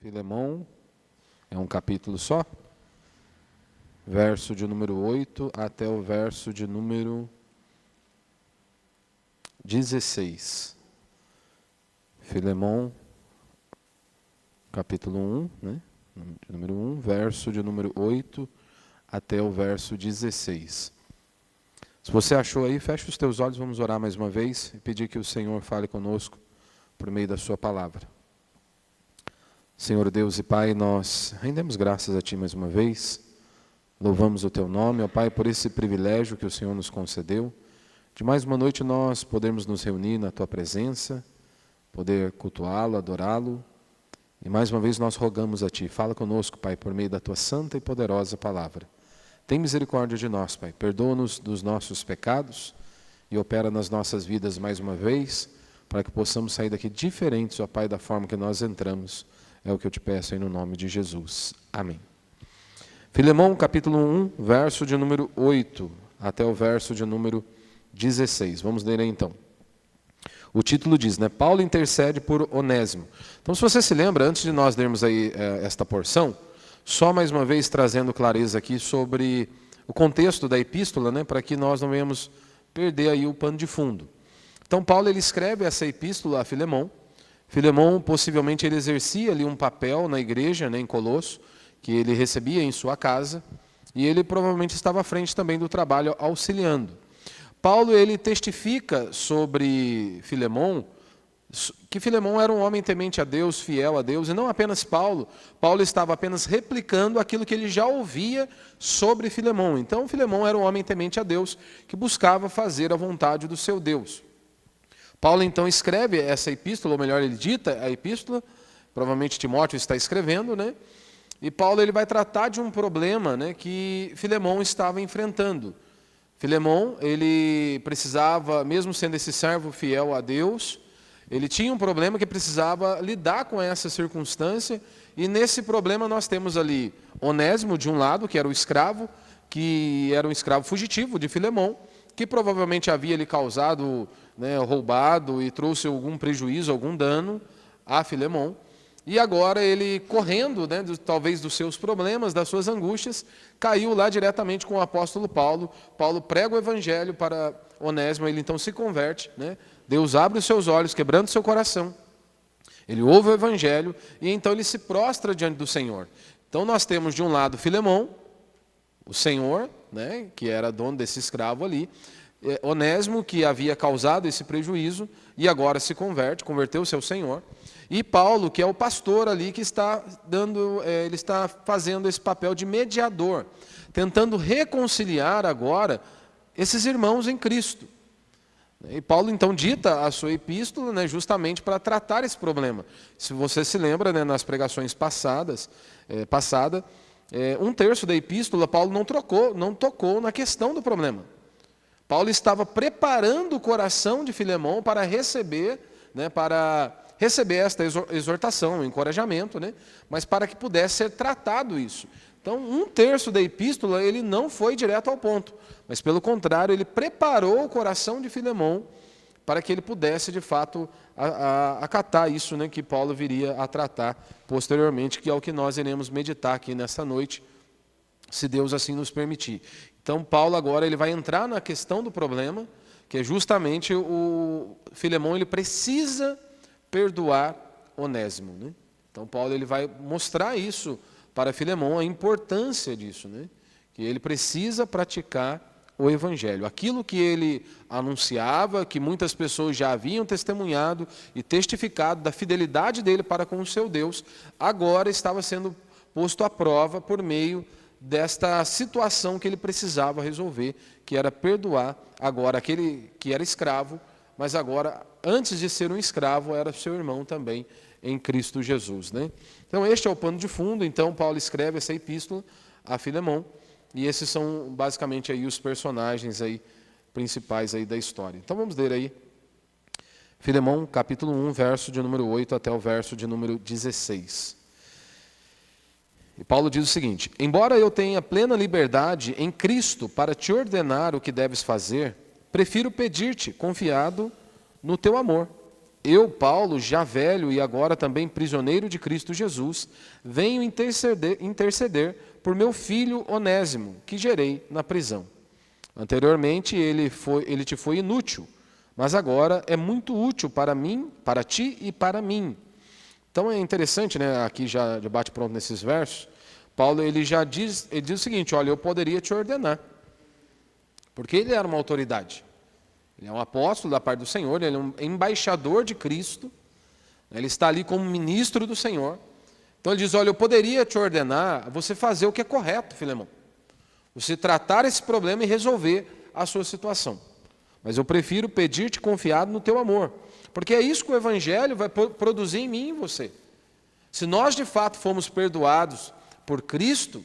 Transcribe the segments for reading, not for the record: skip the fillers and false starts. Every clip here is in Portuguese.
Filemão, é um capítulo só, verso de número 8 até o verso de número 16. Filemão, capítulo 1, né? De número 1, verso de número 8 até o verso 16. Se você achou aí, feche os teus olhos, vamos orar mais uma vez e pedir que o Senhor fale conosco por meio da sua palavra. Senhor Deus e Pai, nós rendemos graças a Ti mais uma vez, louvamos o Teu nome, ó Pai, por esse privilégio que o Senhor nos concedeu, de mais uma noite nós podermos nos reunir na Tua presença, poder cultuá-lo, adorá-lo, e mais uma vez nós rogamos a Ti, fala conosco, Pai, por meio da Tua santa e poderosa palavra. Tem misericórdia de nós, Pai, perdoa-nos dos nossos pecados e opera nas nossas vidas mais uma vez, para que possamos sair daqui diferentes, ó Pai, da forma que nós entramos. É o que eu te peço aí no nome de Jesus. Amém. Filemão, capítulo 1, verso de número 8 até o verso de número 16. Vamos ler aí então. O título diz, né? Paulo intercede por Onésimo. Então, se você se lembra, antes de nós lermos aí esta porção, só mais uma vez trazendo clareza aqui sobre o contexto da epístola, né? Para que nós não venhamos perder aí o pano de fundo. Então, Paulo ele escreve essa epístola a Filemão. Filemão, possivelmente, ele exercia ali um papel na igreja, né, em Colosso, que ele recebia em sua casa, e ele provavelmente estava à frente também do trabalho auxiliando. Paulo, ele testifica sobre Filemão, que Filemão era um homem temente a Deus, fiel a Deus, e não apenas Paulo. Paulo estava apenas replicando aquilo que ele já ouvia sobre Filemão. Então, Filemão era um homem temente a Deus, que buscava fazer a vontade do seu Deus. Paulo, então, escreve essa epístola, ou melhor, ele dita a epístola, provavelmente Timóteo está escrevendo, né? E Paulo ele vai tratar de um problema, né, que Filemão estava enfrentando. Filemão, ele precisava, mesmo sendo esse servo fiel a Deus, ele tinha um problema que precisava lidar com essa circunstância, e nesse problema nós temos ali Onésimo, de um lado, que era o escravo, que era um escravo fugitivo de Filemão, que provavelmente havia lhe causado, né, roubado e trouxe algum prejuízo, algum dano a Filemão. E agora ele, correndo, né, talvez dos seus problemas, das suas angústias, caiu lá diretamente com o apóstolo Paulo. Paulo prega o evangelho para Onésimo, ele então se converte, né? Deus abre os seus olhos, quebrando o seu coração. Ele ouve o evangelho e então ele se prostra diante do Senhor. Então nós temos de um lado Filemão, o Senhor, né, que era dono desse escravo ali, Onésimo, que havia causado esse prejuízo, e agora se converteu o seu Senhor, e Paulo, que é o pastor ali, que está ele está fazendo esse papel de mediador, tentando reconciliar agora esses irmãos em Cristo. E Paulo então dita a sua epístola, né, justamente para tratar esse problema. Se você se lembra, né, nas pregações passadas, um terço da epístola, Paulo não tocou na questão do problema. Paulo estava preparando o coração de Filemão para receber esta exortação, um encorajamento, né, mas para que pudesse ser tratado isso. Então, um terço da epístola, ele não foi direto ao ponto, mas pelo contrário, ele preparou o coração de Filemão para que ele pudesse, de fato, acatar isso, né, que Paulo viria a tratar posteriormente, que é o que nós iremos meditar aqui nesta noite, se Deus assim nos permitir. Então, Paulo agora ele vai entrar na questão do problema, que é justamente o Filemão, ele precisa perdoar Onésimo, né? Então, Paulo ele vai mostrar isso para Filemão, a importância disso, né? Que ele precisa praticar o evangelho. Aquilo que ele anunciava, que muitas pessoas já haviam testemunhado e testificado da fidelidade dele para com o seu Deus, agora estava sendo posto à prova por meio desta situação que ele precisava resolver, que era perdoar agora aquele que era escravo, mas agora, antes de ser um escravo, era seu irmão também em Cristo Jesus, né? Então, este é o pano de fundo. Então, Paulo escreve essa epístola a Filemão, e esses são basicamente aí os personagens aí principais aí da história. Então, vamos ler aí Filemão, capítulo 1, verso de número 8 até o verso de número 16. E Paulo diz o seguinte: embora eu tenha plena liberdade em Cristo para te ordenar o que deves fazer, prefiro pedir-te, confiado no teu amor, eu, Paulo, já velho e agora também prisioneiro de Cristo Jesus, venho interceder por meu filho Onésimo, que gerei na prisão. Anteriormente ele te foi inútil, mas agora é muito útil para mim, para ti e para mim. Então é interessante, né, aqui já de bate-pronto nesses versos, Paulo ele diz o seguinte, olha, eu poderia te ordenar, porque ele era uma autoridade. Ele é um apóstolo da parte do Senhor, ele é um embaixador de Cristo, ele está ali como ministro do Senhor. Então ele diz, olha, eu poderia te ordenar você fazer o que é correto, Filemão. Você tratar esse problema e resolver a sua situação. Mas eu prefiro pedir-te confiado no teu amor, porque é isso que o Evangelho vai produzir em mim e em você. Se nós de fato fomos perdoados por Cristo,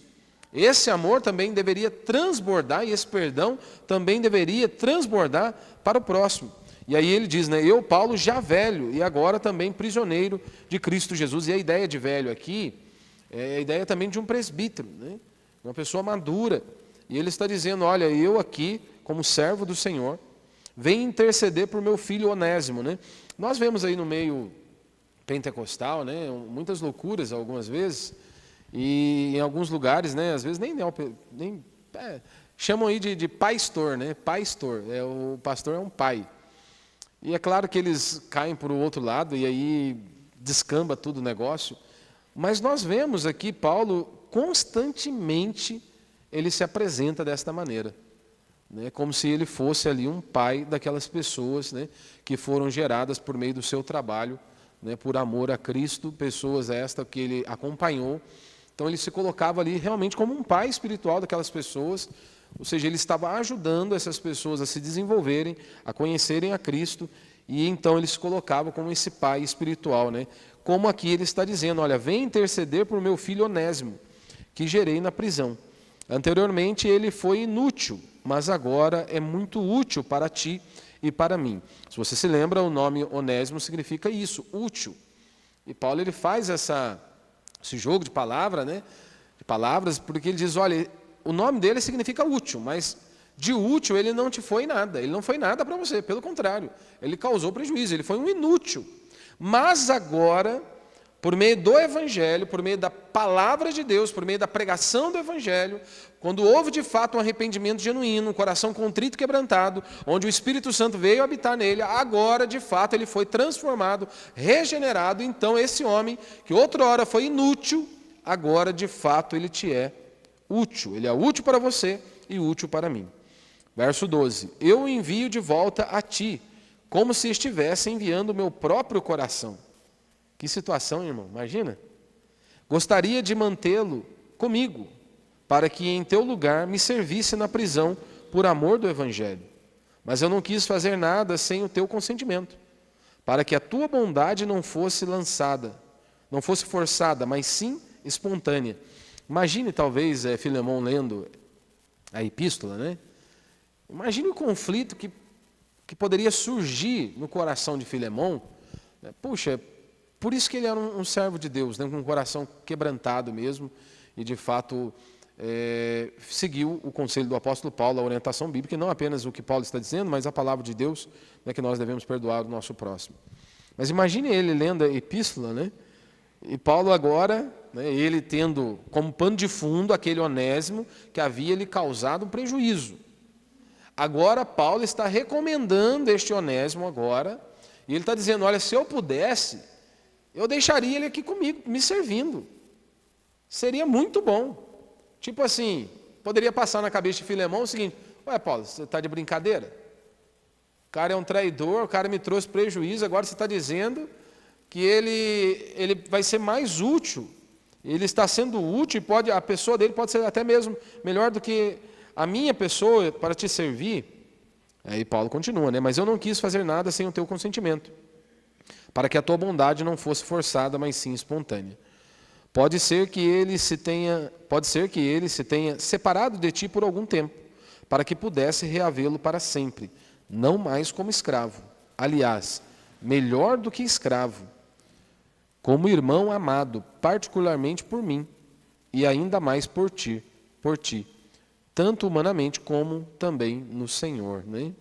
esse amor também deveria transbordar, e esse perdão também deveria transbordar para o próximo. E aí ele diz, né, eu, Paulo, já velho, e agora também prisioneiro de Cristo Jesus. E a ideia de velho aqui é a ideia também de um presbítero, né, uma pessoa madura. E ele está dizendo, olha, eu aqui, como servo do Senhor, venho interceder por meu filho Onésimo. Né? Nós vemos aí no meio pentecostal, né, muitas loucuras algumas vezes, e em alguns lugares, né, às vezes chamam aí de pastor, né? Pastor, o pastor é um pai. E é claro que eles caem para o outro lado e aí descamba tudo o negócio. Mas nós vemos aqui Paulo constantemente ele se apresenta desta maneira, né? Como se ele fosse ali um pai daquelas pessoas, né, que foram geradas por meio do seu trabalho, né, por amor a Cristo, pessoas esta que ele acompanhou. Então ele se colocava ali realmente como um pai espiritual daquelas pessoas, ou seja, ele estava ajudando essas pessoas a se desenvolverem, a conhecerem a Cristo, e então ele se colocava como esse pai espiritual, né? Como aqui ele está dizendo, olha, vem interceder por meu filho Onésimo, que gerei na prisão. Anteriormente ele foi inútil, mas agora é muito útil para ti e para mim. Se você se lembra, o nome Onésimo significa isso, útil. E Paulo ele faz esse jogo de palavra, né? De palavras, porque ele diz, olha, o nome dele significa útil, mas de útil ele não te foi nada, ele não foi nada para você, pelo contrário, ele causou prejuízo, ele foi um inútil. Mas agora, por meio do Evangelho, por meio da palavra de Deus, por meio da pregação do Evangelho, quando houve de fato um arrependimento genuíno, um coração contrito e quebrantado, onde o Espírito Santo veio habitar nele, agora de fato ele foi transformado, regenerado. Então esse homem, que outrora foi inútil, agora de fato ele te é útil. Ele é útil para você e útil para mim. Verso 12. Eu o envio de volta a ti, como se estivesse enviando o meu próprio coração. Que situação, irmão, imagina. Gostaria de mantê-lo comigo, para que em teu lugar me servisse na prisão por amor do Evangelho. Mas eu não quis fazer nada sem o teu consentimento, para que a tua bondade não fosse forçada, mas sim espontânea. Imagine talvez Filemão lendo a epístola, né? Imagine o conflito que poderia surgir no coração de Filemão. Puxa, por isso que ele era um servo de Deus, né, com um coração quebrantado mesmo, e de fato seguiu o conselho do apóstolo Paulo, a orientação bíblica, e não apenas o que Paulo está dizendo, mas a palavra de Deus, né, que nós devemos perdoar o nosso próximo. Mas imagine ele lendo a epístola, né, e Paulo agora, né, ele tendo como pano de fundo aquele Onésimo que havia lhe causado um prejuízo. Agora Paulo está recomendando este Onésimo agora, e ele está dizendo, olha, se eu pudesse, eu deixaria ele aqui comigo, me servindo. Seria muito bom. Tipo assim, poderia passar na cabeça de Filemão o seguinte, ué Paulo, você está de brincadeira? O cara é um traidor, o cara me trouxe prejuízo, agora você está dizendo que ele vai ser mais útil. Ele está sendo útil e a pessoa dele pode ser até mesmo melhor do que a minha pessoa para te servir. Aí Paulo continua, né? Mas eu não quis fazer nada sem o teu consentimento, para que a tua bondade não fosse forçada, mas sim espontânea. Pode ser que ele se tenha separado de ti por algum tempo, para que pudesse reavê-lo para sempre, não mais como escravo. Aliás, melhor do que escravo, como irmão amado, particularmente por mim, e ainda mais por ti, tanto humanamente como também no Senhor, né?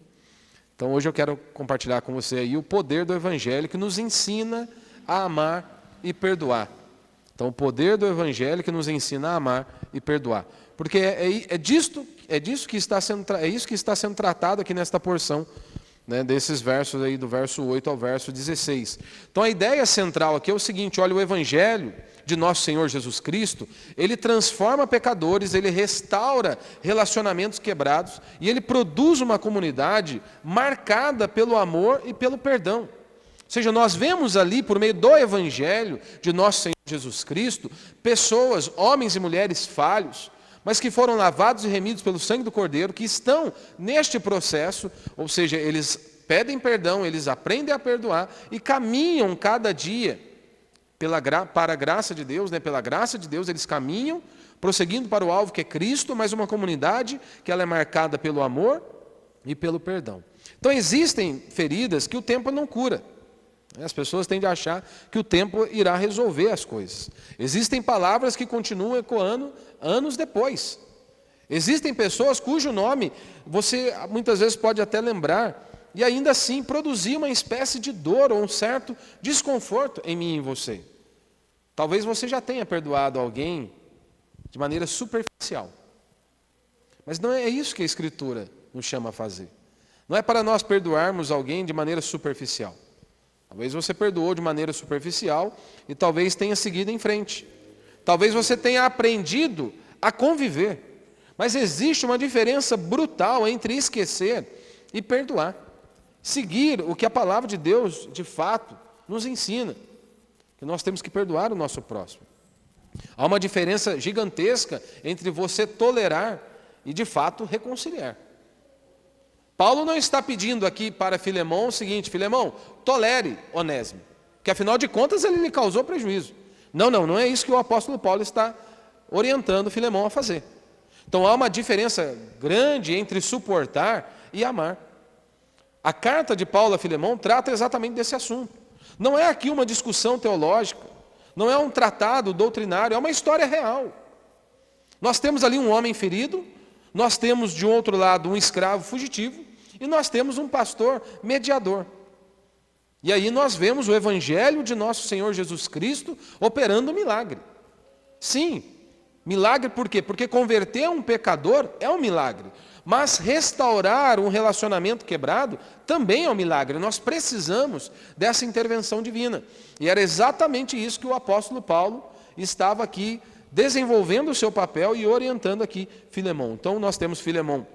Então hoje eu quero compartilhar com você aí o poder do Evangelho que nos ensina a amar e perdoar. Então o poder do Evangelho que nos ensina a amar e perdoar. Porque é isso que está sendo tratado aqui nesta porção, né, desses versos aí, do verso 8 ao verso 16. Então a ideia central aqui é o seguinte: olha, o Evangelho de nosso Senhor Jesus Cristo, ele transforma pecadores, ele restaura relacionamentos quebrados e ele produz uma comunidade marcada pelo amor e pelo perdão. Ou seja, nós vemos ali, por meio do Evangelho de nosso Senhor Jesus Cristo, pessoas, homens e mulheres falhos, mas que foram lavados e remidos pelo sangue do Cordeiro, que estão neste processo, ou seja, eles pedem perdão, eles aprendem a perdoar e caminham cada dia para a graça de Deus, né? Pela graça de Deus, eles caminham, prosseguindo para o alvo que é Cristo, mas uma comunidade que ela é marcada pelo amor e pelo perdão. Então existem feridas que o tempo não cura. As pessoas tendem a achar que o tempo irá resolver as coisas. Existem palavras que continuam ecoando anos depois. Existem pessoas cujo nome você muitas vezes pode até lembrar e ainda assim produzir uma espécie de dor ou um certo desconforto em mim e em você. Talvez você já tenha perdoado alguém de maneira superficial. Mas não é isso que a Escritura nos chama a fazer. Não é para nós perdoarmos alguém de maneira superficial. Talvez você perdoou de maneira superficial e talvez tenha seguido em frente. Talvez você tenha aprendido a conviver. Mas existe uma diferença brutal entre esquecer e perdoar. Seguir o que a palavra de Deus, de fato, nos ensina. Que nós temos que perdoar o nosso próximo. Há uma diferença gigantesca entre você tolerar e, de fato, reconciliar. Paulo não está pedindo aqui para Filemão o seguinte: Filemão, tolere Onésimo, que afinal de contas ele lhe causou prejuízo. Não é isso que o apóstolo Paulo está orientando Filemão a fazer. Então há uma diferença grande entre suportar e amar. A carta de Paulo a Filemão trata exatamente desse assunto. Não é aqui uma discussão teológica, não é um tratado doutrinário, é uma história real. Nós temos ali um homem ferido, nós temos de outro lado um escravo fugitivo e nós temos um pastor mediador. E aí nós vemos o Evangelho de nosso Senhor Jesus Cristo operando um milagre. Sim, milagre por quê? Porque converter um pecador é um milagre. Mas restaurar um relacionamento quebrado também é um milagre. Nós precisamos dessa intervenção divina. E era exatamente isso que o apóstolo Paulo estava aqui desenvolvendo o seu papel e orientando aqui Filemão. Então nós temos Filemão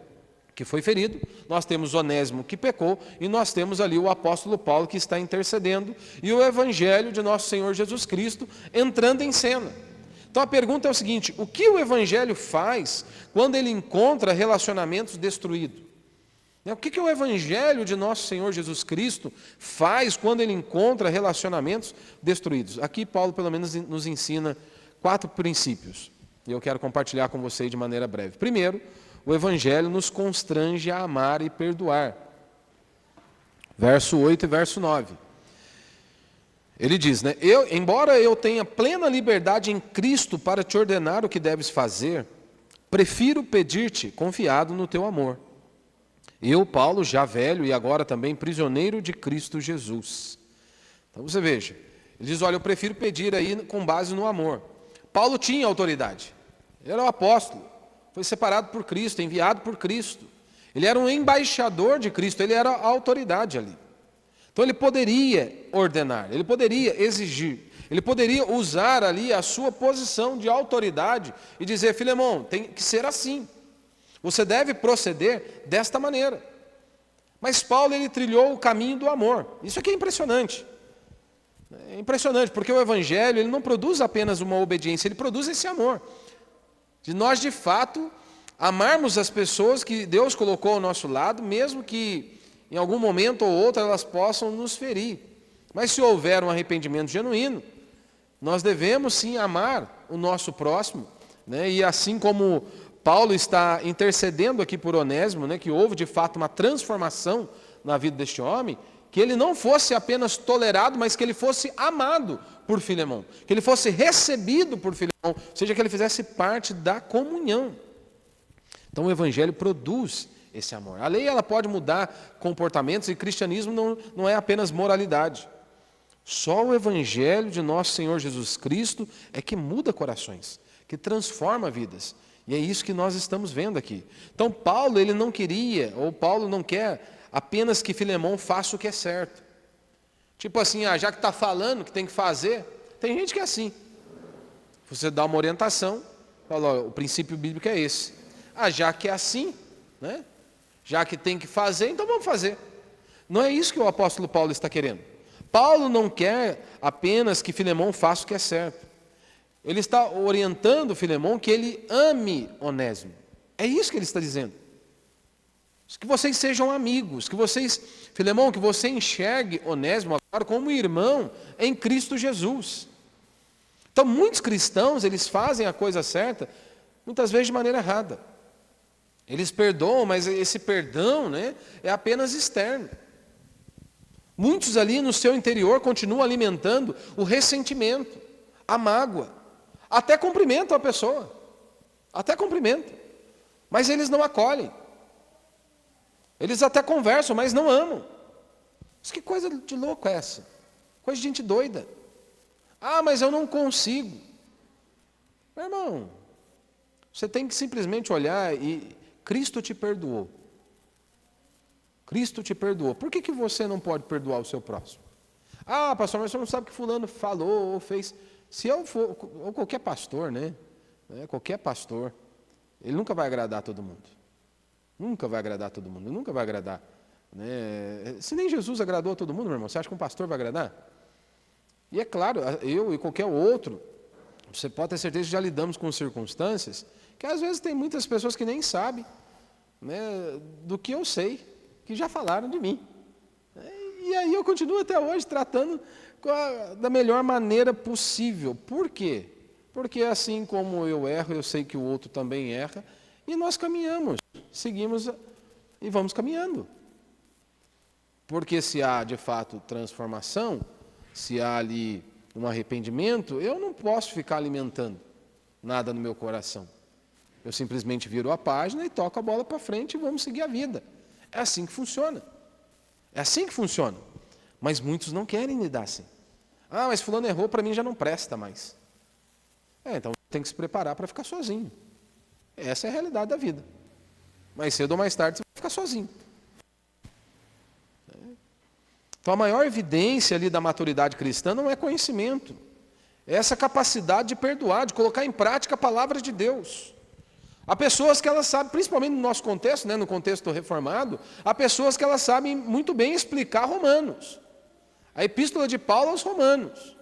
que foi ferido, nós temos Onésimo que pecou e nós temos ali o apóstolo Paulo que está intercedendo e o Evangelho de nosso Senhor Jesus Cristo entrando em cena. Então a pergunta é o seguinte: o que o Evangelho faz quando ele encontra relacionamentos destruídos? O que o Evangelho de nosso Senhor Jesus Cristo faz quando ele encontra relacionamentos destruídos? Aqui Paulo pelo menos nos ensina 4 princípios, e eu quero compartilhar com vocês de maneira breve. Primeiro, o Evangelho nos constrange a amar e perdoar. Verso 8 e verso 9. Ele diz, né? Embora eu tenha plena liberdade em Cristo para te ordenar o que deves fazer, prefiro pedir-te confiado no teu amor. Eu, Paulo, já velho e agora também prisioneiro de Cristo Jesus. Então você veja, ele diz, olha, eu prefiro pedir aí com base no amor. Paulo tinha autoridade, ele era o apóstolo, foi separado por Cristo, enviado por Cristo. Ele era um embaixador de Cristo, ele era a autoridade ali. Então ele poderia ordenar, ele poderia exigir, ele poderia usar ali a sua posição de autoridade e dizer, Filemão, tem que ser assim. Você deve proceder desta maneira. Mas Paulo, ele trilhou o caminho do amor. Isso aqui é impressionante. É impressionante, porque o Evangelho, ele não produz apenas uma obediência, ele produz esse amor. De nós, de fato, amarmos as pessoas que Deus colocou ao nosso lado, mesmo que em algum momento ou outro elas possam nos ferir. Mas se houver um arrependimento genuíno, nós devemos sim amar o nosso próximo, né? E assim como Paulo está intercedendo aqui por Onésimo, né, que houve de fato uma transformação na vida deste homem, que ele não fosse apenas tolerado, mas que ele fosse amado por Filemão, que ele fosse recebido por Filemão, ou seja, que ele fizesse parte da comunhão. Então o Evangelho produz esse amor. A lei ela pode mudar comportamentos e cristianismo não é apenas moralidade. Só o Evangelho de nosso Senhor Jesus Cristo é que muda corações, que transforma vidas. E é isso que nós estamos vendo aqui. Então Paulo ele não queria, ou Paulo não quer apenas que Filemão faça o que é certo. Tipo assim, já que está falando que tem que fazer, tem gente que é assim. Você dá uma orientação, fala, o princípio bíblico é esse. Já que é assim, né? Já que tem que fazer, então vamos fazer. Não é isso que o apóstolo Paulo está querendo. Paulo não quer apenas que Filemão faça o que é certo. Ele está orientando Filemão que ele ame Onésimo. É isso que ele está dizendo. Que vocês sejam amigos, Filemão, que você enxergue Onésimo agora como irmão em Cristo Jesus. Então, muitos cristãos, eles fazem a coisa certa, muitas vezes de maneira errada. Eles perdoam, mas esse perdão, né, é apenas externo. Muitos ali no seu interior continuam alimentando o ressentimento, a mágoa. Até cumprimentam a pessoa, mas eles não acolhem. Eles até conversam, mas não amam. Mas que coisa de louco é essa? Coisa de gente doida. Mas eu não consigo. Meu irmão, você tem que simplesmente olhar e Cristo te perdoou. Cristo te perdoou. Por que você não pode perdoar o seu próximo? Pastor, mas você não sabe o que fulano falou ou fez. Se eu for, ou qualquer pastor, né? Qualquer pastor, ele nunca vai agradar todo mundo. Nunca vai agradar todo mundo, nunca vai agradar. Né? Se nem Jesus agradou a todo mundo, meu irmão, você acha que um pastor vai agradar? E é claro, eu e qualquer outro, você pode ter certeza que já lidamos com circunstâncias que às vezes tem muitas pessoas que nem sabem, né, do que eu sei, que já falaram de mim. E aí eu continuo até hoje tratando da melhor maneira possível. Por quê? Porque assim como eu erro, eu sei que o outro também erra, e nós caminhamos, seguimos e vamos caminhando. Porque se há de fato transformação, se há ali um arrependimento, eu não posso ficar alimentando nada no meu coração. Eu simplesmente viro a página e toco a bola para frente e vamos seguir a vida. É assim que funciona. É assim que funciona. Mas muitos não querem lidar assim. Mas fulano errou, para mim já não presta mais. Então tem que se preparar para ficar sozinho. Essa é a realidade da vida. Mais cedo ou mais tarde você vai ficar sozinho. Então a maior evidência ali da maturidade cristã não é conhecimento. É essa capacidade de perdoar, de colocar em prática a palavra de Deus. Há pessoas que elas sabem, principalmente no nosso contexto, né, no contexto reformado, há pessoas que elas sabem muito bem explicar Romanos. A epístola de Paulo aos Romanos.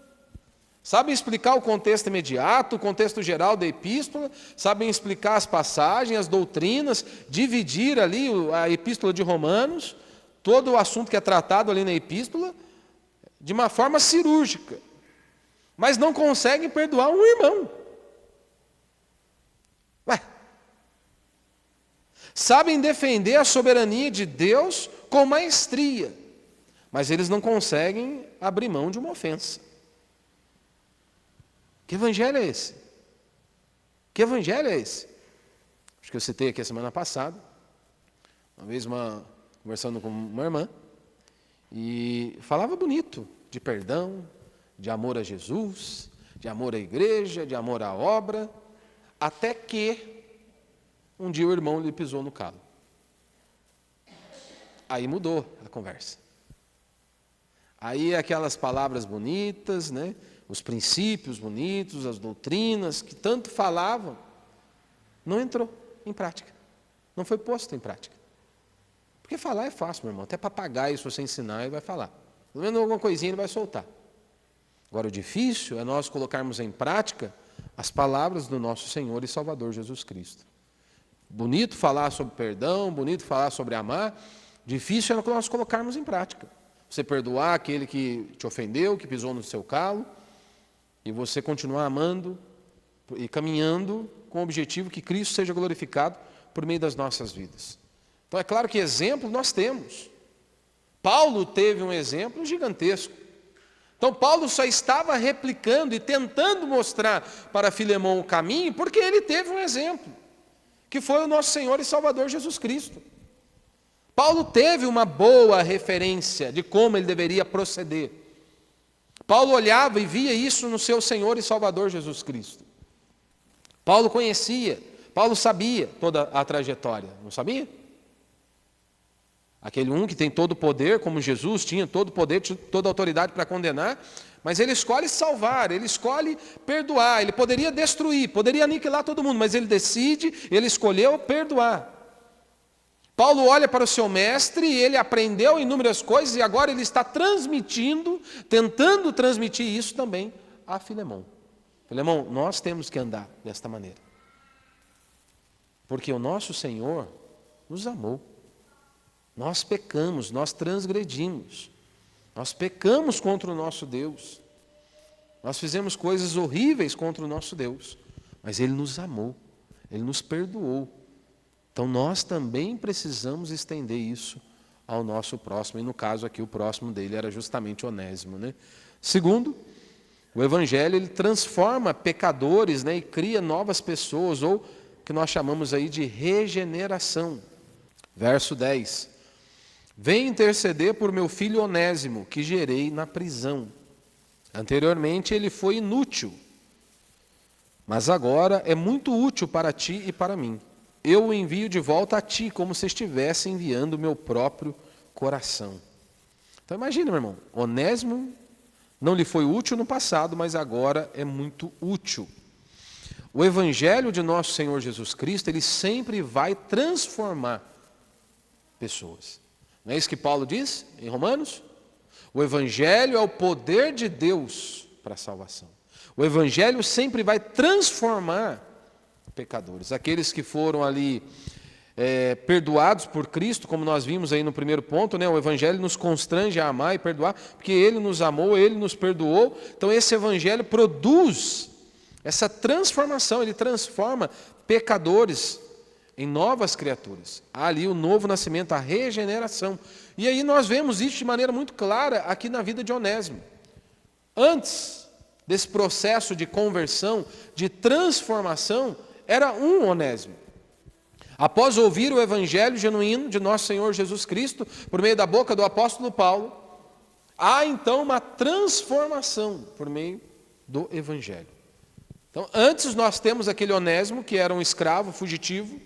Sabem explicar o contexto imediato, o contexto geral da epístola, sabem explicar as passagens, as doutrinas, dividir ali a epístola de Romanos, todo o assunto que é tratado ali na epístola, de uma forma cirúrgica. Mas não conseguem perdoar um irmão. Sabem defender a soberania de Deus com maestria, mas eles não conseguem abrir mão de uma ofensa. Que evangelho é esse? Que evangelho é esse? Acho que eu citei aqui a semana passada, uma vez conversando com uma irmã, e falava bonito de perdão, de amor a Jesus, de amor à igreja, de amor à obra, até que um dia o irmão lhe pisou no calo. Aí mudou a conversa. Aí aquelas palavras bonitas, né? Os princípios bonitos, as doutrinas que tanto falavam, não entrou em prática. Não foi posto em prática. Porque falar é fácil, meu irmão. Até papagaio, se você ensinar, ele vai falar. Pelo menos alguma coisinha ele vai soltar. Agora, o difícil é nós colocarmos em prática as palavras do nosso Senhor e Salvador Jesus Cristo. Bonito falar sobre perdão, bonito falar sobre amar, difícil é nós colocarmos em prática. Você perdoar aquele que te ofendeu, que pisou no seu calo, e você continuar amando e caminhando com o objetivo que Cristo seja glorificado por meio das nossas vidas. Então é claro que exemplo nós temos. Paulo teve um exemplo gigantesco. Então Paulo só estava replicando e tentando mostrar para Filemão o caminho porque ele teve um exemplo, que foi o nosso Senhor e Salvador Jesus Cristo. Paulo teve uma boa referência de como ele deveria proceder. Paulo olhava e via isso no seu Senhor e Salvador Jesus Cristo. Paulo conhecia, Paulo sabia toda a trajetória, não sabia? Aquele um que tem todo o poder, como Jesus tinha todo o poder, toda a autoridade para condenar, mas ele escolhe salvar, ele escolhe perdoar, ele poderia destruir, poderia aniquilar todo mundo, mas ele decide, ele escolheu perdoar. Paulo olha para o seu mestre, e ele aprendeu inúmeras coisas, e agora ele está transmitindo, tentando transmitir isso também a Filemão. Filemão, nós temos que andar desta maneira. Porque o nosso Senhor nos amou. Nós pecamos, nós transgredimos. Nós pecamos contra o nosso Deus. Nós fizemos coisas horríveis contra o nosso Deus. Mas Ele nos amou, Ele nos perdoou. Então nós também precisamos estender isso ao nosso próximo. E no caso aqui o próximo dele era justamente Onésimo, né? Segundo, o Evangelho ele transforma pecadores, né, e cria novas pessoas, ou que nós chamamos aí de regeneração. Verso 10. Vem interceder por meu filho Onésimo, que gerei na prisão. Anteriormente ele foi inútil, mas agora é muito útil para ti e para mim. Eu o envio de volta a ti, como se estivesse enviando o meu próprio coração. Então imagina, meu irmão, Onésimo não lhe foi útil no passado, mas agora é muito útil. O Evangelho de nosso Senhor Jesus Cristo, ele sempre vai transformar pessoas. Não é isso que Paulo diz em Romanos? O Evangelho é o poder de Deus para a salvação. O Evangelho sempre vai transformar pecadores. Aqueles que foram ali perdoados por Cristo, como nós vimos aí no primeiro ponto, né? O Evangelho nos constrange a amar e perdoar, porque Ele nos amou, Ele nos perdoou. Então esse Evangelho produz essa transformação, ele transforma pecadores em novas criaturas. Há ali o novo nascimento, a regeneração. E aí nós vemos isso de maneira muito clara aqui na vida de Onésimo. Antes desse processo de conversão, de transformação, era um Onésimo. Após ouvir o Evangelho genuíno de nosso Senhor Jesus Cristo, por meio da boca do apóstolo Paulo, há então uma transformação por meio do Evangelho. Então, antes nós temos aquele Onésimo que era um escravo fugitivo,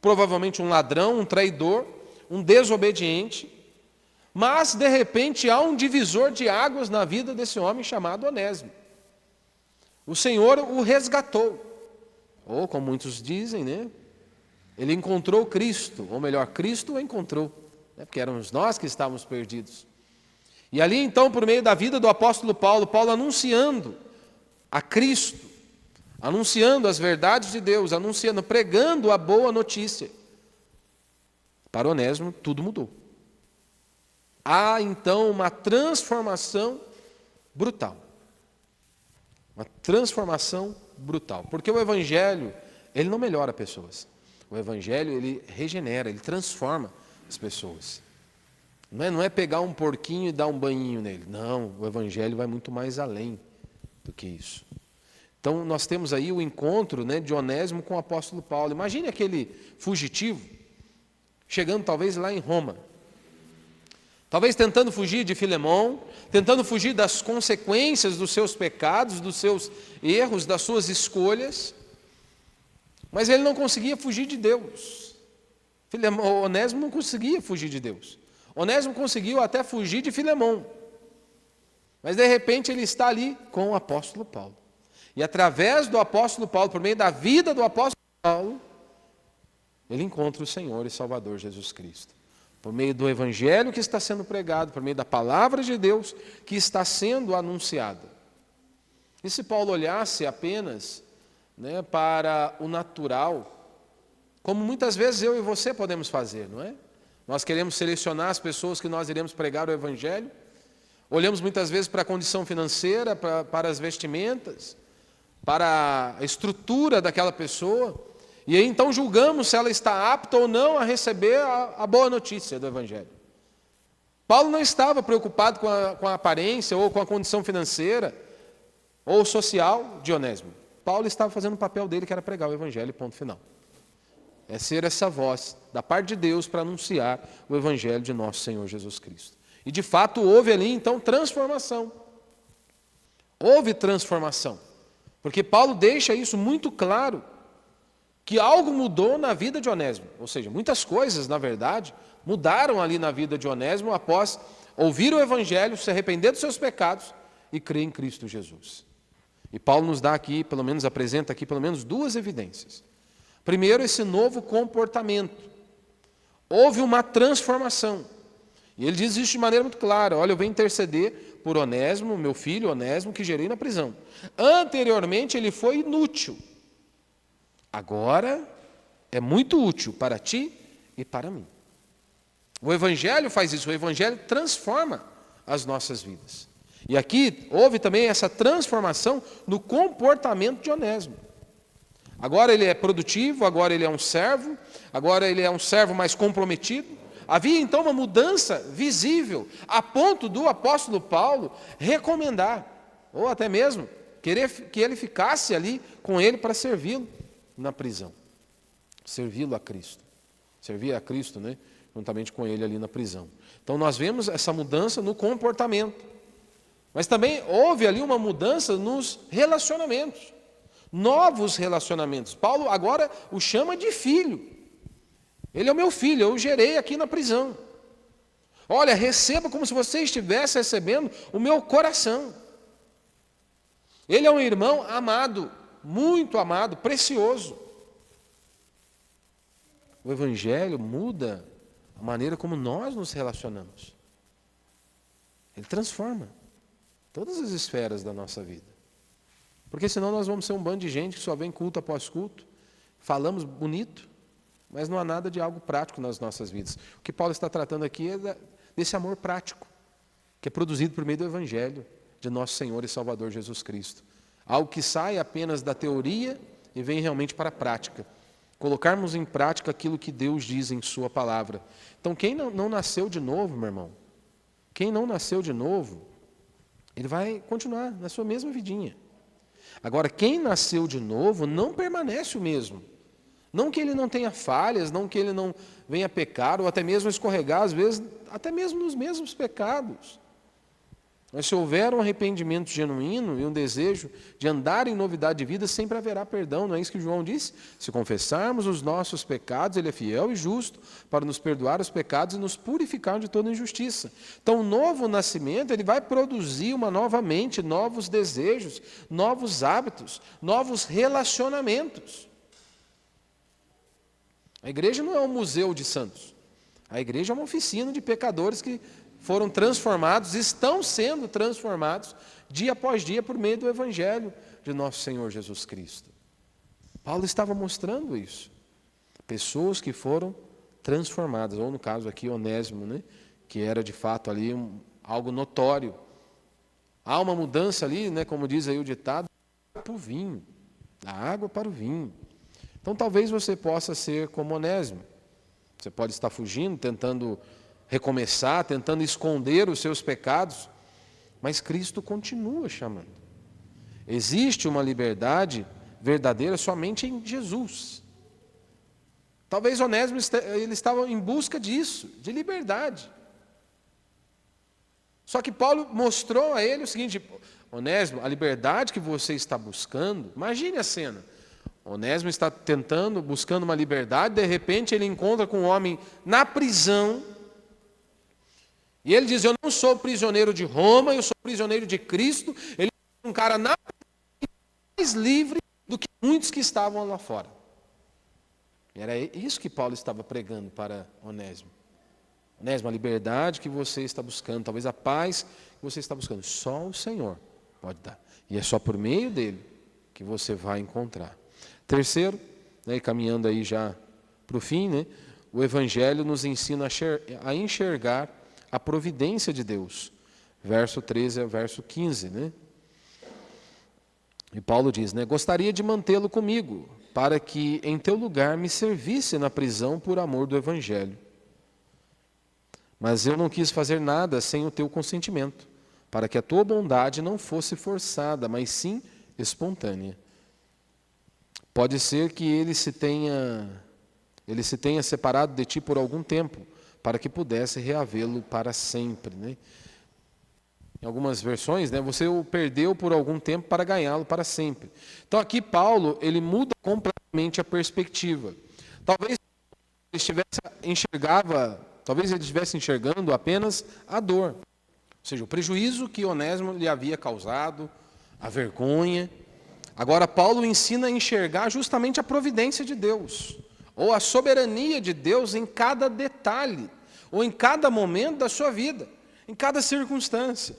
provavelmente um ladrão, um traidor, um desobediente, mas de repente há um divisor de águas na vida desse homem chamado Onésimo. O Senhor o resgatou, ou como muitos dizem, né? Ele encontrou Cristo, ou melhor, Cristo o encontrou, né? Porque éramos nós que estávamos perdidos. E ali então, por meio da vida do apóstolo Paulo, Paulo anunciando a Cristo, anunciando as verdades de Deus, anunciando, pregando a boa notícia. Para Onésimo, tudo mudou. Há então uma transformação brutal. Uma transformação brutal. Porque o Evangelho, ele não melhora pessoas. O Evangelho, ele regenera, ele transforma as pessoas. Não é pegar um porquinho e dar um banhinho nele. Não, o Evangelho vai muito mais além do que isso. Então, nós temos aí o encontro, né, de Onésimo com o apóstolo Paulo. Imagine aquele fugitivo, chegando talvez lá em Roma. Talvez tentando fugir de Filemão, tentando fugir das consequências dos seus pecados, dos seus erros, das suas escolhas. Mas ele não conseguia fugir de Deus. Onésimo não conseguia fugir de Deus. Onésimo conseguiu até fugir de Filemão. Mas de repente ele está ali com o apóstolo Paulo. E através do apóstolo Paulo, por meio da vida do apóstolo Paulo, ele encontra o Senhor e Salvador Jesus Cristo. Por meio do Evangelho que está sendo pregado, por meio da palavra de Deus que está sendo anunciada. E se Paulo olhasse apenas, né, para o natural, como muitas vezes eu e você podemos fazer, não é? Nós queremos selecionar as pessoas que nós iremos pregar o Evangelho, olhamos muitas vezes para a condição financeira, para as vestimentas, para a estrutura daquela pessoa, e aí então julgamos se ela está apta ou não a receber a boa notícia do Evangelho. Paulo não estava preocupado com a aparência ou com a condição financeira ou social de Onésimo. Paulo estava fazendo o papel dele, que era pregar o Evangelho, ponto final. É ser essa voz da parte de Deus para anunciar o Evangelho de nosso Senhor Jesus Cristo. E de fato houve ali então transformação. Houve transformação. Porque Paulo deixa isso muito claro, que algo mudou na vida de Onésimo. Ou seja, muitas coisas, na verdade, mudaram ali na vida de Onésimo após ouvir o Evangelho, se arrepender dos seus pecados e crer em Cristo Jesus. E Paulo nos dá aqui, pelo menos apresenta aqui, pelo menos duas evidências. Primeiro, esse novo comportamento. Houve uma transformação. E ele diz isso de maneira muito clara. Olha, eu venho interceder por Onésimo, meu filho Onésimo, que gerei na prisão. Anteriormente ele foi inútil. Agora é muito útil para ti e para mim. O Evangelho faz isso, o Evangelho transforma as nossas vidas. E aqui houve também essa transformação no comportamento de Onésimo. Agora ele é produtivo, agora ele é um servo, agora ele é um servo mais comprometido. Havia então uma mudança visível, a ponto do apóstolo Paulo recomendar, ou até mesmo querer que ele ficasse ali com ele para servi-lo na prisão. Servi-lo a Cristo. Servir a Cristo, né? Juntamente com ele ali na prisão. Então nós vemos essa mudança no comportamento. Mas também houve ali uma mudança nos relacionamentos. Novos relacionamentos. Paulo agora o chama de filho. Ele é o meu filho, eu o gerei aqui na prisão. Olha, receba como se você estivesse recebendo o meu coração. Ele é um irmão amado, muito amado, precioso. O Evangelho muda a maneira como nós nos relacionamos. Ele transforma todas as esferas da nossa vida. Porque senão nós vamos ser um bando de gente que só vem culto após culto, falamos bonito, mas não há nada de algo prático nas nossas vidas. O que Paulo está tratando aqui é desse amor prático, que é produzido por meio do Evangelho de nosso Senhor e Salvador Jesus Cristo. Algo que sai apenas da teoria e vem realmente para a prática. Colocarmos em prática aquilo que Deus diz em sua palavra. Então quem não nasceu de novo, meu irmão, quem não nasceu de novo, ele vai continuar na sua mesma vidinha. Agora, quem nasceu de novo não permanece o mesmo. Não que ele não tenha falhas, não que ele não venha pecar, ou até mesmo escorregar, às vezes, até mesmo nos mesmos pecados. Mas se houver um arrependimento genuíno e um desejo de andar em novidade de vida, sempre haverá perdão, não é isso que João disse? Se confessarmos os nossos pecados, ele é fiel e justo para nos perdoar os pecados e nos purificar de toda injustiça. Então, o novo nascimento, ele vai produzir uma nova mente, novos desejos, novos hábitos, novos relacionamentos. A igreja não é um museu de santos. A igreja é uma oficina de pecadores que foram transformados, estão sendo transformados dia após dia por meio do Evangelho de nosso Senhor Jesus Cristo. Paulo estava mostrando isso. Pessoas que foram transformadas, ou no caso aqui Onésimo, né, que era de fato ali algo notório. Há uma mudança ali, né, como diz aí o ditado, para o vinho, da água para o vinho. Então talvez você possa ser como Onésimo. Você pode estar fugindo, tentando recomeçar, tentando esconder os seus pecados, mas Cristo continua chamando. Existe uma liberdade verdadeira somente em Jesus. Talvez Onésimo ele estava em busca disso, de liberdade. Só que Paulo mostrou a ele o seguinte: Onésimo, a liberdade que você está buscando, imagine a cena. Onésimo está buscando uma liberdade, de repente ele encontra com um homem na prisão, e ele diz: eu não sou prisioneiro de Roma, eu sou prisioneiro de Cristo. Ele é um cara mais livre do que muitos que estavam lá fora. E era isso que Paulo estava pregando para Onésimo. Onésimo, a liberdade que você está buscando, talvez a paz que você está buscando, só o Senhor pode dar. E é só por meio dele que você vai encontrar. Terceiro, né, caminhando aí já para o fim, né, o Evangelho nos ensina a enxergar a providência de Deus. Verso 13 a verso 15. Né? E Paulo diz, né, gostaria de mantê-lo comigo, para que em teu lugar me servisse na prisão por amor do Evangelho. Mas eu não quis fazer nada sem o teu consentimento, para que a tua bondade não fosse forçada, mas sim espontânea. Pode ser que ele se tenha ele se tenha separado de ti por algum tempo, para que pudesse reavê-lo para sempre. Né? Em algumas versões, né, você o perdeu por algum tempo para ganhá-lo para sempre. Então aqui Paulo, ele muda completamente a perspectiva. Talvez ele estivesse enxergando apenas a dor, ou seja, o prejuízo que Onésimo lhe havia causado, a vergonha. Agora Paulo ensina a enxergar justamente a providência de Deus, ou a soberania de Deus em cada detalhe, ou em cada momento da sua vida, em cada circunstância.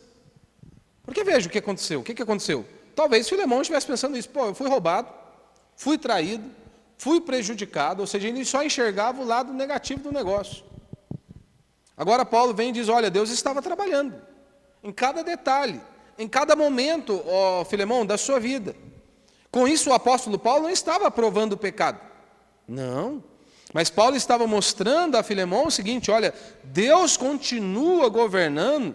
Porque veja o que aconteceu. O que aconteceu? Talvez Filemão estivesse pensando isso. Pô, eu fui roubado, fui traído, fui prejudicado, ou seja, ele só enxergava o lado negativo do negócio. Agora Paulo vem e diz, olha, Deus estava trabalhando em cada detalhe, em cada momento, ó Filemão, da sua vida. Com isso o apóstolo Paulo não estava aprovando o pecado. Não. Mas Paulo estava mostrando a Filemão o seguinte, olha, Deus continua governando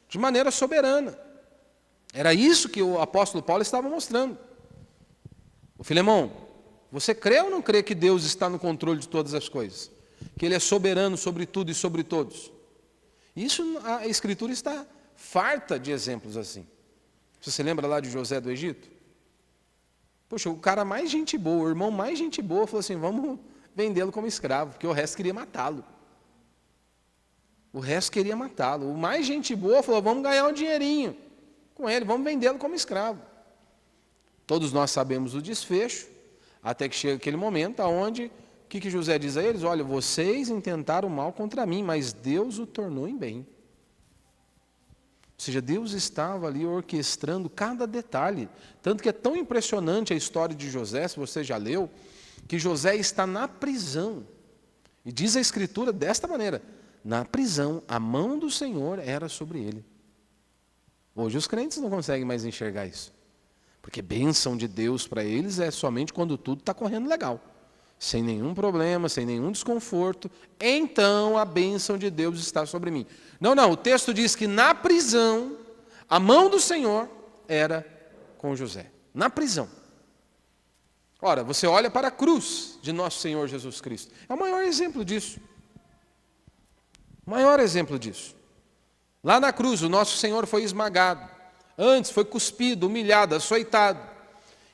de maneira soberana. Era isso que o apóstolo Paulo estava mostrando. O Filemão, você crê ou não crê que Deus está no controle de todas as coisas? Que Ele é soberano sobre tudo e sobre todos? Isso, a Escritura está farta de exemplos assim. Você se lembra lá de José do Egito? Poxa, o cara mais gente boa, o irmão mais gente boa, falou assim, vamos vendê-lo como escravo, porque o resto queria matá-lo. O resto queria matá-lo. O mais gente boa falou, vamos ganhar um dinheirinho com ele, vamos vendê-lo como escravo. Todos nós sabemos o desfecho, até que chega aquele momento onde, o que José diz a eles? Olha, vocês intentaram mal contra mim, mas Deus o tornou em bem. Ou seja, Deus estava ali orquestrando cada detalhe. Tanto que é tão impressionante a história de José, se você já leu, que José está na prisão. E diz a Escritura desta maneira, na prisão, a mão do Senhor era sobre ele. Hoje os crentes não conseguem mais enxergar isso. Porque bênção de Deus para eles é somente quando tudo está correndo legal. Sem nenhum problema, sem nenhum desconforto. Então a bênção de Deus está sobre mim. Não, o texto diz que na prisão, a mão do Senhor era com José. Na prisão. Ora, você olha para a cruz de nosso Senhor Jesus Cristo. É o maior exemplo disso. O maior exemplo disso. Lá na cruz, o nosso Senhor foi esmagado. Antes foi cuspido, humilhado, açoitado.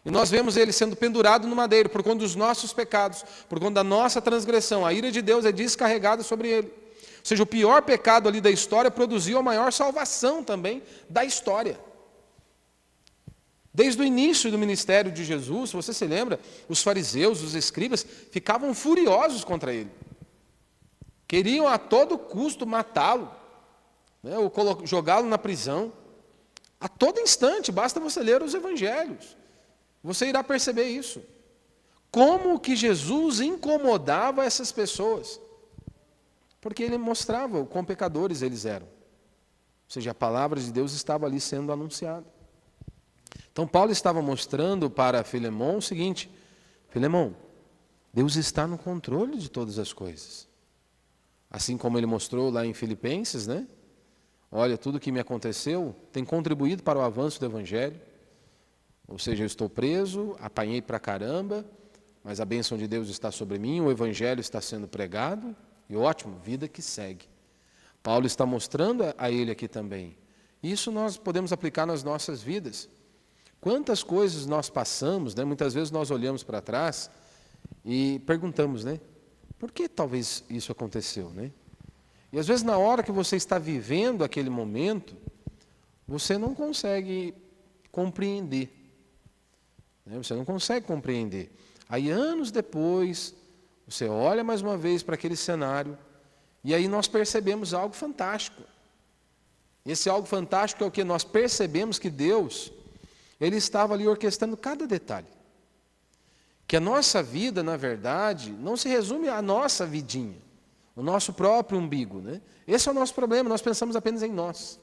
E nós vemos ele sendo pendurado no madeiro por conta dos nossos pecados, por conta da nossa transgressão. A ira de Deus é descarregada sobre ele. Ou seja, o pior pecado ali da história produziu a maior salvação também da história. Desde o início do ministério de Jesus, se você se lembra, os fariseus, os escribas, ficavam furiosos contra ele. Queriam a todo custo matá-lo, né, ou jogá-lo na prisão. A todo instante, basta você ler os evangelhos. Você irá perceber isso. Como que Jesus incomodava essas pessoas? Porque ele mostrava o quão pecadores eles eram. Ou seja, a palavra de Deus estava ali sendo anunciada. Então Paulo estava mostrando para Filemão o seguinte, Filemão, Deus está no controle de todas as coisas. Assim como ele mostrou lá em Filipenses, né? Olha, tudo que me aconteceu tem contribuído para o avanço do Evangelho. Ou seja, eu estou preso, apanhei pra caramba, mas a bênção de Deus está sobre mim, o Evangelho está sendo pregado, e ótimo, vida que segue. Paulo está mostrando a ele aqui também. Isso nós podemos aplicar nas nossas vidas. Quantas coisas nós passamos, né? Muitas vezes nós olhamos para trás e perguntamos, né? Por que talvez isso aconteceu, né? E às vezes na hora que você está vivendo aquele momento, você não consegue compreender. Né? Você não consegue compreender. Aí anos depois, você olha mais uma vez para aquele cenário, e aí nós percebemos algo fantástico. Esse algo fantástico é o que nós percebemos que Deus, Ele estava ali orquestrando cada detalhe. Que a nossa vida, na verdade, não se resume à nossa vidinha, o nosso próprio umbigo, né? Esse é o nosso problema, nós pensamos apenas em nós,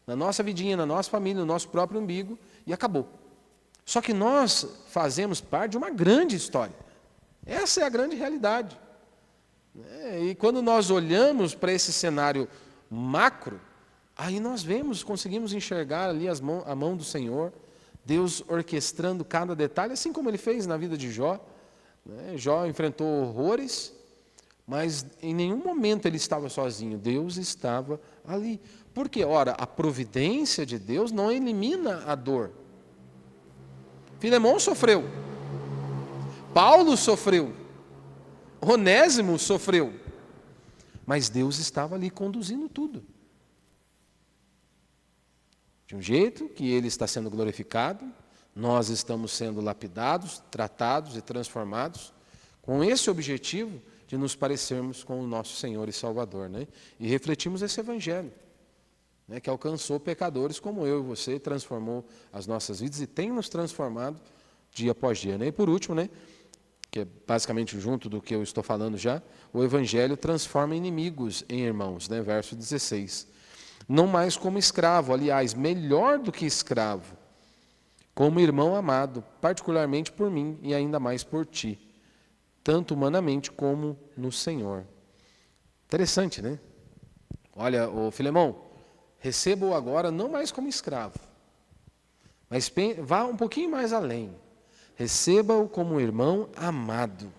na nossa vidinha, na nossa família, no nosso próprio umbigo, e acabou. Só que nós fazemos parte de uma grande história. Essa é a grande realidade. E quando nós olhamos para esse cenário macro, aí nós vemos, conseguimos enxergar ali a mão do Senhor, Deus orquestrando cada detalhe, assim como Ele fez na vida de Jó. Jó enfrentou horrores, Mas em nenhum momento ele estava sozinho, Deus estava ali. Porque, ora, a providência de Deus não elimina a dor. Filemão sofreu, Paulo sofreu, Onésimo sofreu, mas Deus estava ali conduzindo tudo. De um jeito que ele está sendo glorificado, nós estamos sendo lapidados, tratados e transformados, com esse objetivo de nos parecermos com o nosso Senhor e Salvador, né? E refletimos esse Evangelho, né, que alcançou pecadores como eu e você, transformou as nossas vidas e tem nos transformado dia após dia, né? E por último, né, que é basicamente junto do que eu estou falando já, o Evangelho transforma inimigos em irmãos, né? Verso 16. Não mais como escravo, aliás, melhor do que escravo, como irmão amado, particularmente por mim e ainda mais por ti, tanto humanamente como no Senhor. Interessante, né? Olha, ô Filemão, receba-o agora não mais como escravo, mas vá um pouquinho mais além. Receba-o como um irmão amado.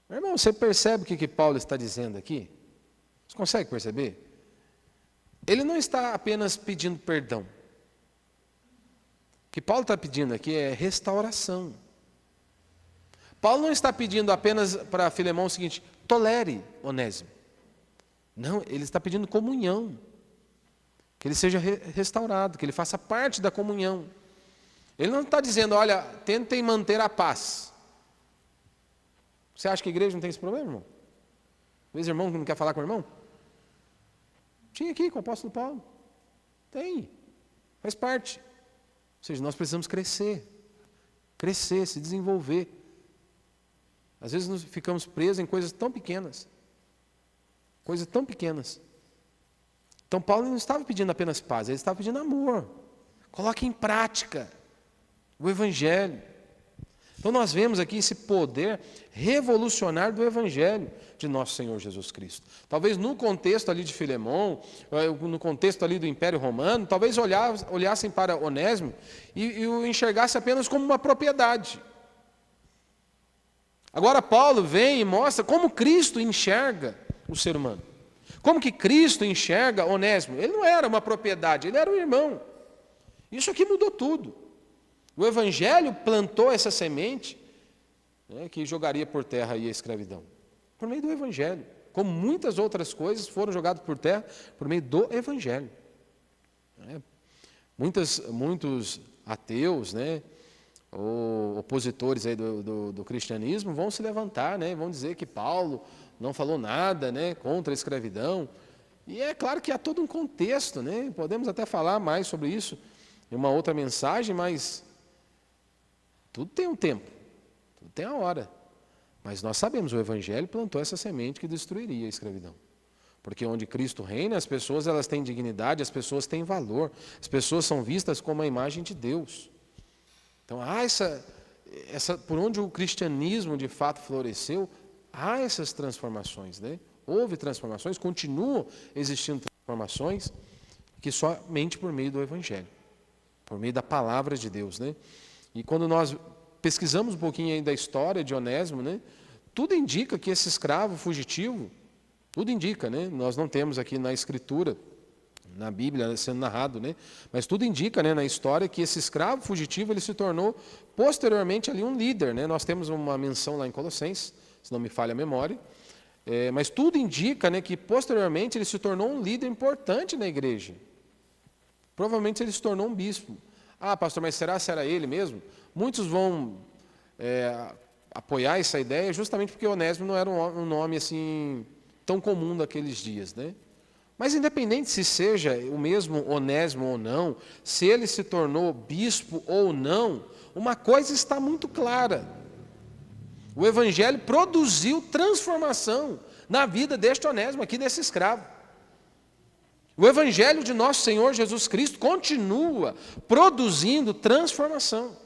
Meu irmão, você percebe o que Paulo está dizendo aqui? Você consegue perceber? Ele não está apenas pedindo perdão. O que Paulo está pedindo aqui é restauração. Paulo não está pedindo apenas para Filemão o seguinte: tolere Onésimo. Não, ele está pedindo comunhão. Que ele seja restaurado, que ele faça parte da comunhão. Ele não está dizendo, olha, tentem manter a paz. Você acha que a igreja não tem esse problema, irmão? Às vezes irmão que não quer falar com o irmão? Tinha aqui com o apóstolo Paulo. Tem. Faz parte. Ou seja, nós precisamos crescer, se desenvolver. Às vezes nós ficamos presos em coisas tão pequenas. Coisas tão pequenas. Então Paulo não estava pedindo apenas paz, ele estava pedindo amor. Coloque em prática o Evangelho. Então nós vemos aqui esse poder revolucionário do Evangelho de nosso Senhor Jesus Cristo. Talvez no contexto ali de Filemão, no contexto ali do Império Romano, talvez olhassem para Onésimo e o enxergassem apenas como uma propriedade. Agora Paulo vem e mostra como Cristo enxerga o ser humano. Como que Cristo enxerga Onésimo? Ele não era uma propriedade, ele era um irmão. Isso aqui mudou tudo. O Evangelho plantou essa semente, né, que jogaria por terra aí a escravidão. Por meio do Evangelho. Como muitas outras coisas foram jogadas por terra por meio do Evangelho. Muitos ateus, né, ou opositores aí do cristianismo vão se levantar, né, vão dizer que Paulo não falou nada, né, contra a escravidão. E é claro que há todo um contexto, né, podemos até falar mais sobre isso em uma outra mensagem, mas tudo tem um tempo, tudo tem a hora. Mas nós sabemos, o Evangelho plantou essa semente que destruiria a escravidão. Porque onde Cristo reina, as pessoas elas têm dignidade, as pessoas têm valor, as pessoas são vistas como a imagem de Deus. Então, por onde o cristianismo de fato floresceu, há essas transformações, né? Houve transformações, continuam existindo transformações, que somente por meio do Evangelho, por meio da palavra de Deus, né? E quando nós pesquisamos um pouquinho aí da história de Onésimo, né, tudo indica que esse escravo fugitivo, tudo indica, né? Nós não temos aqui na Escritura, na Bíblia sendo narrado, né? Mas tudo indica, né, na história que esse escravo fugitivo ele se tornou posteriormente ali um líder, né? Nós temos uma menção lá em Colossenses, se não me falha a memória, mas tudo indica, né, que posteriormente ele se tornou um líder importante na igreja. Provavelmente ele se tornou um bispo. Ah, pastor, mas será se era ele mesmo? Muitos vão apoiar essa ideia justamente porque Onésimo não era um nome assim tão comum daqueles dias, né? Mas independente se seja o mesmo Onésimo ou não, se ele se tornou bispo ou não, uma coisa está muito clara. O Evangelho produziu transformação na vida deste Onésimo, aqui desse escravo. O Evangelho de nosso Senhor Jesus Cristo continua produzindo transformação.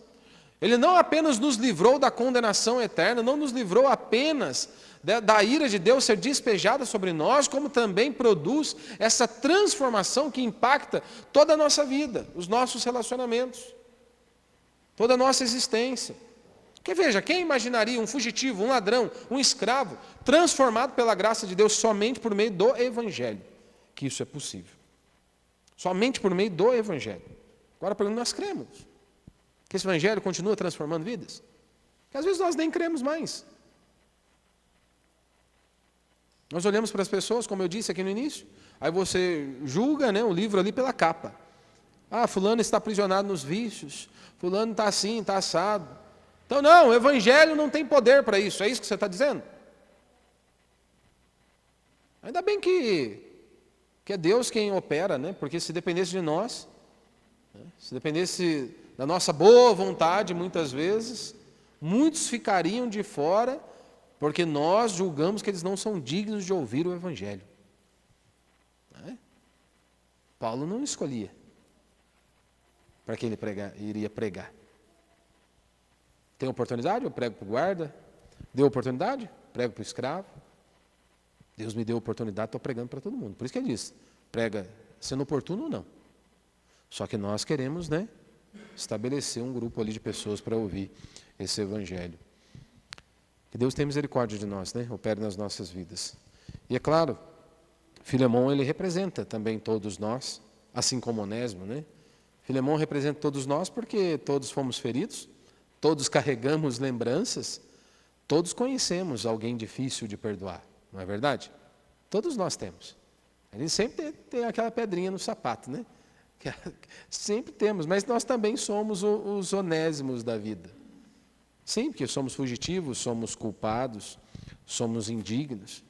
Ele não apenas nos livrou da condenação eterna, não nos livrou apenas da ira de Deus ser despejada sobre nós, como também produz essa transformação que impacta toda a nossa vida, os nossos relacionamentos, toda a nossa existência. Porque veja, quem imaginaria um fugitivo, um ladrão, um escravo, transformado pela graça de Deus somente por meio do Evangelho? Que isso é possível. Somente por meio do Evangelho. Agora, pergunta, nós cremos que esse Evangelho continua transformando vidas? Porque às vezes nós nem cremos mais. Nós olhamos para as pessoas, como eu disse aqui no início, aí você julga, né, o livro ali pela capa. Ah, fulano está aprisionado nos vícios, fulano está assim, está assado. Então não, o Evangelho não tem poder para isso, é isso que você está dizendo? Ainda bem que é Deus quem opera, né? Porque se dependesse de nós, né, se dependesse da nossa boa vontade, muitas vezes, muitos ficariam de fora, porque nós julgamos que eles não são dignos de ouvir o Evangelho. Né? Paulo não escolhia para quem ele iria pregar. Tem oportunidade? Eu prego para o guarda. Deu oportunidade? Prego para o escravo. Deus me deu oportunidade, estou pregando para todo mundo. Por isso que ele diz, prega sendo oportuno ou não. Só que nós queremos, né, estabelecer um grupo ali de pessoas para ouvir esse Evangelho. Que Deus tenha misericórdia de nós, né, opere nas nossas vidas. E é claro, Filemão, ele representa também todos nós, assim como Onésimo, né? Filemão representa todos nós porque todos fomos feridos, todos carregamos lembranças, todos conhecemos alguém difícil de perdoar, não é verdade? Todos nós temos. A gente sempre tem aquela pedrinha no sapato, né? Sempre temos, mas nós também somos os onésimos da vida. Sim, porque somos fugitivos, somos culpados, somos indignos.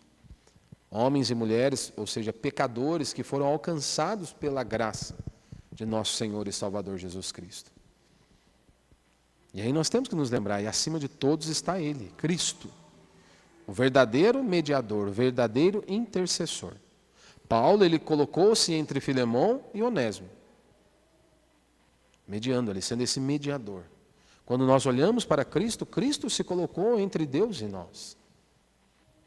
Homens e mulheres, ou seja, pecadores que foram alcançados pela graça de nosso Senhor e Salvador Jesus Cristo. E aí nós temos que nos lembrar, e acima de todos está Ele, Cristo, o verdadeiro mediador, o verdadeiro intercessor. Paulo, ele colocou-se entre Filemão e Onésimo, mediando ali, sendo esse mediador. Quando nós olhamos para Cristo, Cristo se colocou entre Deus e nós.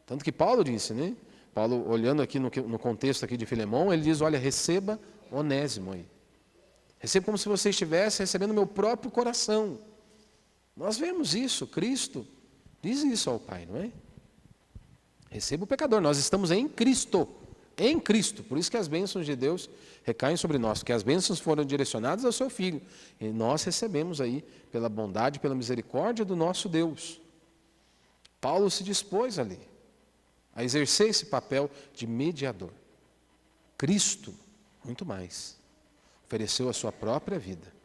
Tanto que Paulo disse, né? Paulo, olhando aqui no contexto aqui de Filemão, ele diz, olha, receba Onésimo aí. Receba como se você estivesse recebendo o meu próprio coração. Nós vemos isso, Cristo diz isso ao Pai, não é? Receba o pecador, nós estamos em Cristo, por isso que as bênçãos de Deus recaem sobre nós, porque as bênçãos foram direcionadas ao seu Filho, e nós recebemos aí, pela bondade, pela misericórdia do nosso Deus. Paulo se dispôs ali, a exercer esse papel de mediador. Cristo, muito mais, ofereceu a sua própria vida.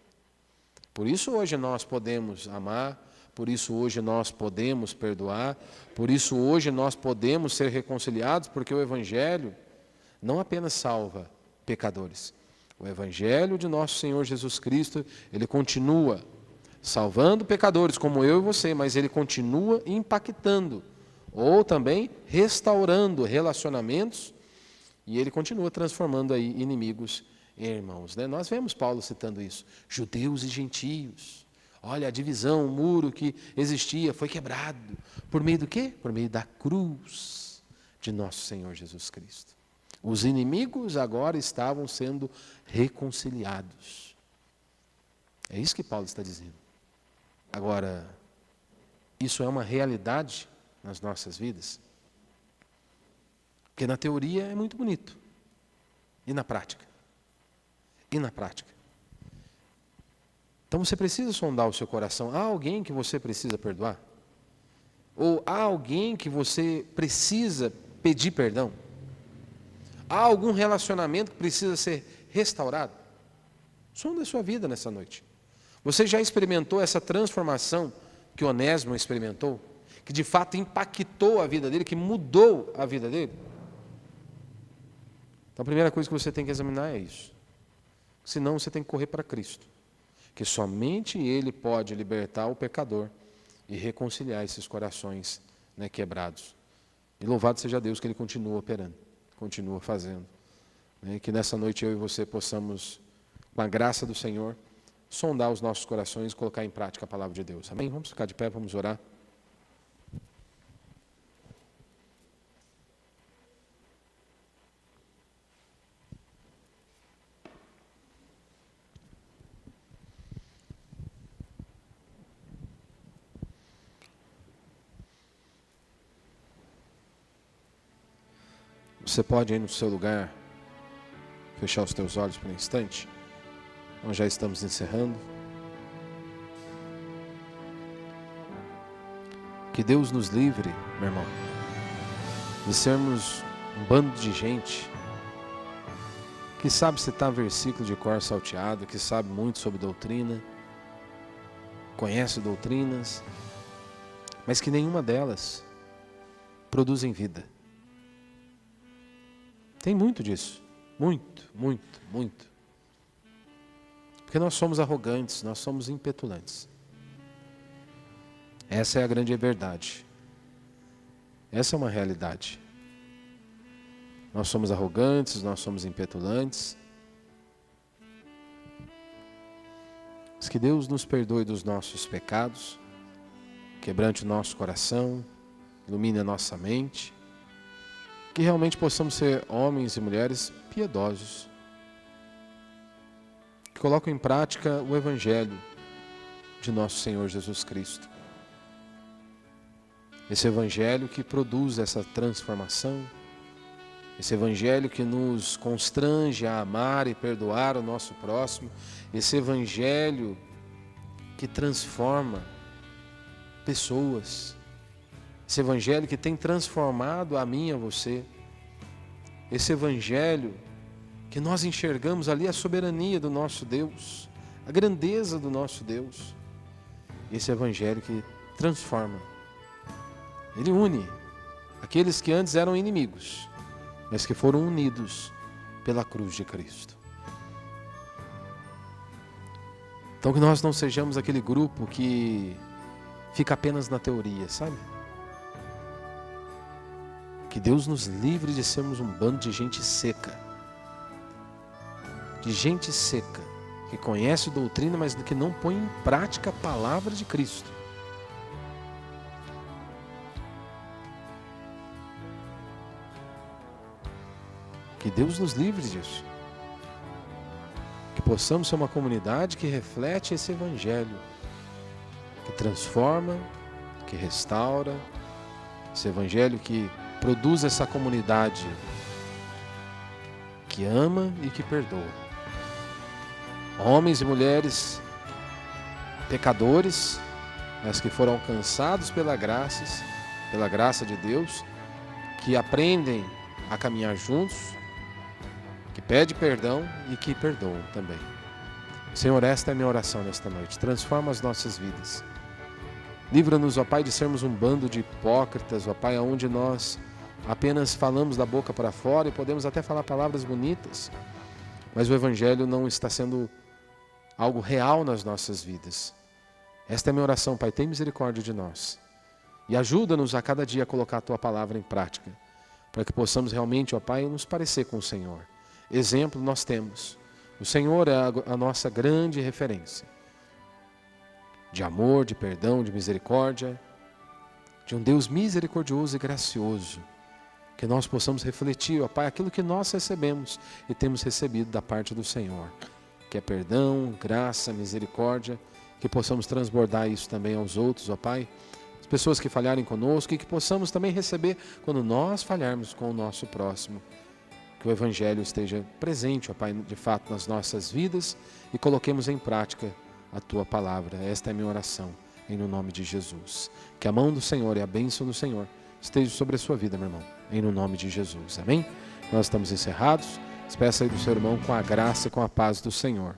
Por isso hoje nós podemos amar, por isso hoje nós podemos perdoar, por isso hoje nós podemos ser reconciliados, porque o Evangelho não apenas salva pecadores. O Evangelho de nosso Senhor Jesus Cristo, ele continua salvando pecadores como eu e você, mas ele continua impactando, ou também restaurando relacionamentos, e ele continua transformando aí inimigos em irmãos. Né? Nós vemos Paulo citando isso, judeus e gentios. Olha, a divisão, o muro que existia foi quebrado. Por meio do quê? Por meio da cruz de nosso Senhor Jesus Cristo. Os inimigos agora estavam sendo reconciliados. É isso que Paulo está dizendo. Agora, isso é uma realidade nas nossas vidas? Porque na teoria é muito bonito. E na prática? E na prática? Então você precisa sondar o seu coração. Há alguém que você precisa perdoar? Ou há alguém que você precisa pedir perdão? Há algum relacionamento que precisa ser restaurado? Sonda a sua vida nessa noite. Você já experimentou essa transformação que Onésimo experimentou? Que de fato impactou a vida dele, que mudou a vida dele? Então a primeira coisa que você tem que examinar é isso. Senão você tem que correr para Cristo. Que somente Ele pode libertar o pecador e reconciliar esses corações, né, quebrados. E louvado seja Deus que Ele continua operando, continua fazendo. Né, que nessa noite eu e você possamos, com a graça do Senhor, sondar os nossos corações e colocar em prática a palavra de Deus. Amém? Vamos ficar de pé, vamos orar. Você pode aí no seu lugar fechar os teus olhos por um instante? Nós já estamos encerrando. Que Deus nos livre, meu irmão, de sermos um bando de gente que sabe citar versículo de cor salteado, que sabe muito sobre doutrina, conhece doutrinas, mas que nenhuma delas produzem vida. Tem muito disso. Muito, muito, muito. Porque nós somos arrogantes, nós somos impetulantes. Essa é a grande verdade. Essa é uma realidade. Nós somos arrogantes, nós somos impetulantes. Mas que Deus nos perdoe dos nossos pecados, quebrante o nosso coração, ilumine a nossa mente, que realmente possamos ser homens e mulheres piedosos, que colocam em prática o Evangelho de nosso Senhor Jesus Cristo. Esse Evangelho que produz essa transformação, esse Evangelho que nos constrange a amar e perdoar o nosso próximo, esse Evangelho que transforma pessoas, esse Evangelho que tem transformado a mim e a você, esse Evangelho que nós enxergamos ali a soberania do nosso Deus, a grandeza do nosso Deus, esse Evangelho que transforma, ele une aqueles que antes eram inimigos, mas que foram unidos pela cruz de Cristo. Então que nós não sejamos aquele grupo que fica apenas na teoria, sabe? Que Deus nos livre de sermos um bando de gente seca. De gente seca, que conhece doutrina, mas que não põe em prática a palavra de Cristo. Que Deus nos livre disso. Que possamos ser uma comunidade que reflete esse Evangelho, que transforma, que restaura, esse Evangelho que produz essa comunidade que ama e que perdoa. Homens e mulheres pecadores, mas que foram alcançados pela graça de Deus, que aprendem a caminhar juntos, que pede perdão e que perdoam também. Senhor, esta é a minha oração nesta noite. Transforma as nossas vidas. Livra-nos, ó Pai, de sermos um bando de hipócritas, ó Pai, onde nós apenas falamos da boca para fora e podemos até falar palavras bonitas, mas o Evangelho não está sendo algo real nas nossas vidas. Esta é a minha oração, Pai, tem misericórdia de nós. E ajuda-nos a cada dia a colocar a Tua palavra em prática, para que possamos realmente, ó Pai, nos parecer com o Senhor. Exemplo nós temos. O Senhor é a nossa grande referência. De amor, de perdão, de misericórdia, de um Deus misericordioso e gracioso. Que nós possamos refletir, ó Pai, aquilo que nós recebemos e temos recebido da parte do Senhor. Que é perdão, graça, misericórdia. Que possamos transbordar isso também aos outros, ó Pai. As pessoas que falharem conosco e que possamos também receber quando nós falharmos com o nosso próximo. Que o Evangelho esteja presente, ó Pai, de fato nas nossas vidas e coloquemos em prática a Tua palavra. Esta é a minha oração, em nome de Jesus. Que a mão do Senhor e a bênção do Senhor esteja sobre a sua vida, meu irmão, em nome de Jesus. Amém? Nós estamos encerrados. Despeça aí do seu irmão com a graça e com a paz do Senhor.